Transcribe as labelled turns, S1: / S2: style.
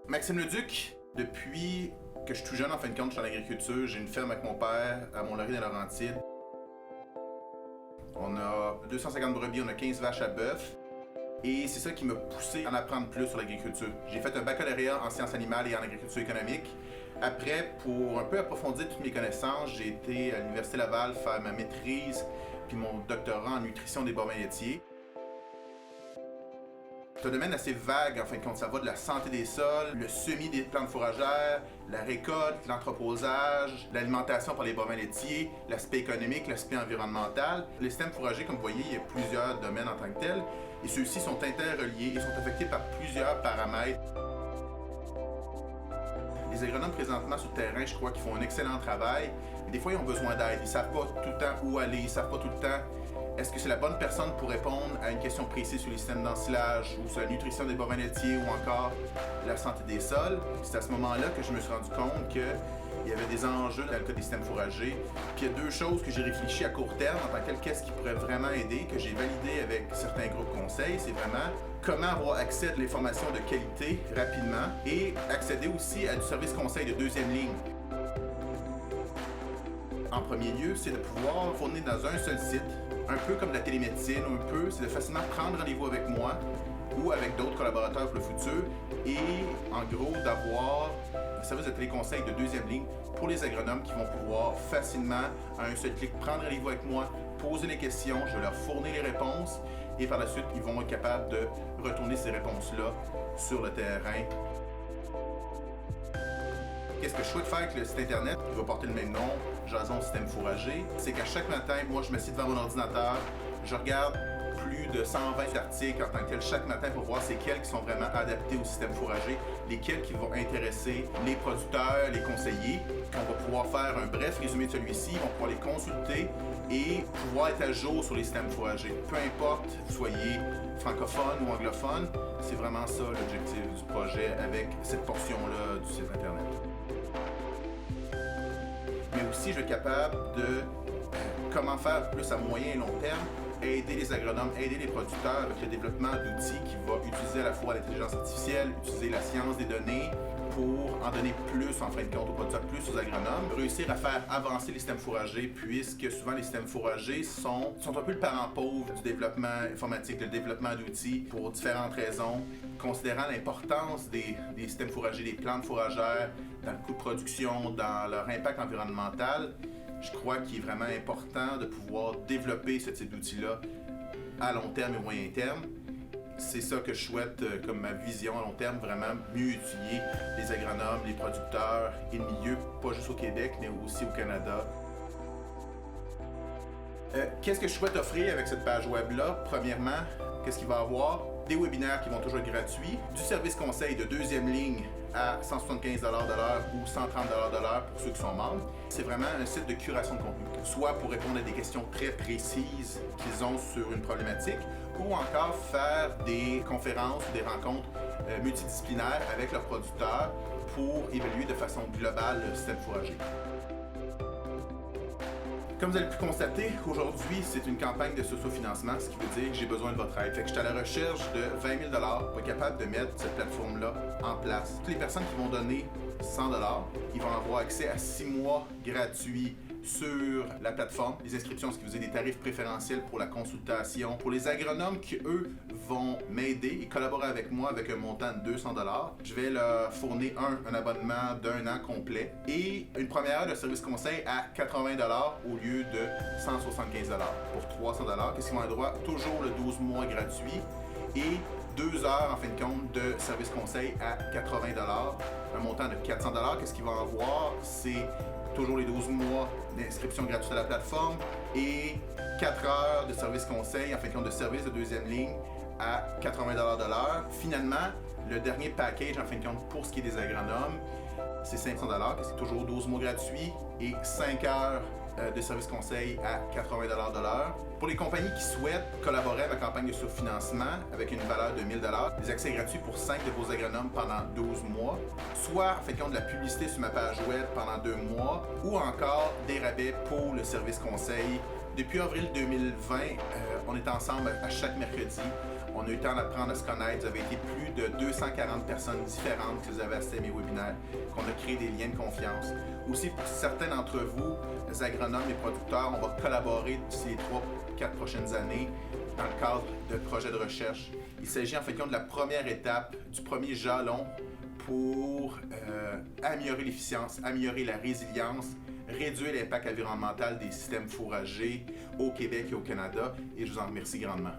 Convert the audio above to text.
S1: Maxime Leduc, depuis que je suis tout jeune, en fin de compte, je suis en agriculture. J'ai une ferme avec mon père à Mont-Laurier-dans-Laurentides. On a 250 brebis, on a 15 vaches à bœuf. Et c'est ça qui m'a poussé à en apprendre plus sur l'agriculture. J'ai fait un baccalauréat en sciences animales et en agriculture économique. Après, pour un peu approfondir toutes mes connaissances, j'ai été à l'Université Laval faire ma maîtrise puis mon doctorat en nutrition des bovins laitiers. C'est un domaine assez vague, en fin de compte. Ça va de la santé des sols, le semis des plantes fourragères, la récolte, l'entreposage, l'alimentation pour les bovins laitiers, l'aspect économique, l'aspect environnemental. Les systèmes fourragers, comme vous voyez, il y a plusieurs domaines en tant que tels. Et ceux-ci sont interreliés et sont affectés par plusieurs paramètres. Les agronomes présentement sur le terrain, je crois qu'ils font un excellent travail. Mais des fois, ils ont besoin d'aide. Ils ne savent pas tout le temps où aller, ils ne savent pas tout le temps est-ce que c'est la bonne personne pour répondre à une question précise sur les systèmes d'ensilage ou sur la nutrition des bovins laitiers ou encore la santé des sols. C'est à ce moment-là que je me suis rendu compte qu'il y avait des enjeux dans le cas des systèmes fourragers. Puis il y a deux choses que j'ai réfléchi à court terme en tant que qu'est-ce qui pourrait vraiment aider, que j'ai validé avec certains groupes conseils. C'est vraiment comment avoir accès à de l'information de qualité rapidement et accéder aussi à du service conseil de deuxième ligne. En premier lieu, c'est de pouvoir fournir dans un seul site, un peu comme la télémédecine, c'est de facilement prendre rendez-vous avec moi ou avec d'autres collaborateurs pour le futur et en gros d'avoir un service de téléconseil de deuxième ligne pour les agronomes qui vont pouvoir facilement, à un seul clic, prendre rendez-vous avec moi, poser les questions, je vais leur fournir les réponses et par la suite, ils vont être capables de retourner ces réponses-là sur le terrain. Qu'est-ce que je souhaite faire avec le site internet qui va porter le même nom, Jason Système Fourrager, c'est qu'à chaque matin, moi je m'assieds devant mon ordinateur, je regarde plus de 120 articles en tant que tel chaque matin pour voir c'est quels qui sont vraiment adaptés au système fourrager, lesquels qui vont intéresser les producteurs, les conseillers, qu'on va pouvoir faire un bref résumé de celui-ci, ils vont pouvoir les consulter et pouvoir être à jour sur les systèmes fourragers. Peu importe que vous soyez francophone ou anglophone, c'est vraiment ça l'objectif du projet avec cette portion-là du site internet. Mais aussi, je vais être capable de comment faire plus à moyen et long terme, aider les agronomes, aider les producteurs avec le développement d'outils qui vont utiliser à la fois l'intelligence artificielle, utiliser la science des données pour en donner plus en fin de compte aux producteurs, plus aux agronomes, réussir à faire avancer les systèmes fourragers puisque souvent les systèmes fourragers sont un peu le parent pauvre du développement informatique, le développement d'outils pour différentes raisons, considérant l'importance des systèmes fourragers, des plantes fourragères, dans le coût de production, dans leur impact environnemental. Je crois qu'il est vraiment important de pouvoir développer ce type d'outils-là à long terme et moyen terme. C'est ça que je souhaite comme ma vision à long terme, vraiment mieux étudier les agronomes, les producteurs et le milieu, pas juste au Québec, mais aussi au Canada. Qu'est-ce que je souhaite offrir avec cette page web-là? Premièrement, qu'est-ce qu'il va y avoir? Des webinaires qui vont toujours être gratuits, du service conseil de deuxième ligne à 175$ de l'heure ou 130$ de l'heure pour ceux qui sont membres. C'est vraiment un site de curation de contenu, soit pour répondre à des questions très précises qu'ils ont sur une problématique, ou encore faire des conférences ou des rencontres multidisciplinaires avec leurs producteurs pour évaluer de façon globale le système fourrager. Comme vous avez pu constater, aujourd'hui, c'est une campagne de socio-financement, ce qui veut dire que j'ai besoin de votre aide. Fait que je suis à la recherche de 20 000$ pour être capable de mettre cette plateforme-là en place. Toutes les personnes qui vont donner 100$, ils vont avoir accès à 6 mois gratuits sur la plateforme. Les inscriptions, ce qui vous est des tarifs préférentiels pour la consultation. Pour les agronomes qui, eux, vont m'aider et collaborer avec moi avec un montant de 200$, je vais leur fournir un abonnement d'1 an complet et une première heure de service conseil à 80$ au lieu de 175$. Pour 300$, qu'est-ce qu'ils vont avoir droit? Toujours le 12 mois gratuit et 2 heures en fin de compte de service conseil à 80$, un montant de 400$. Qu'est-ce qu'ils vont avoir? C'est toujours les 12 mois d'inscription gratuite à la plateforme et 4 heures de service conseil, en fin de compte de service de deuxième ligne à 80$ de l'heure. Finalement, le dernier package, en fin de compte, pour ce qui est des agronomes, c'est 500$, c'est toujours 12 mois gratuits et 5 heures de service conseil à 80$ de l'heure. Pour les compagnies qui souhaitent collaborer à ma campagne de surfinancement avec une valeur de 1000$, des accès gratuits pour 5 de vos agronomes pendant 12 mois, soit en fait de la publicité sur ma page web pendant 2 mois, ou encore des rabais pour le service conseil. Depuis avril 2020, On est ensemble à chaque mercredi. On a eu le temps d'apprendre à se connaître. Vous avez été plus de 240 personnes différentes que vous avez assisté à mes webinaires, qu'on a créé des liens de confiance. Aussi, pour certains d'entre vous, les agronomes et producteurs, on va collaborer d'ici les 3-4 prochaines années dans le cadre de projets de recherche. Il s'agit en fait de la première étape, du premier jalon pour améliorer l'efficience, améliorer la résilience, réduire l'impact environnemental des systèmes fourragers au Québec et au Canada. Et je vous en remercie grandement.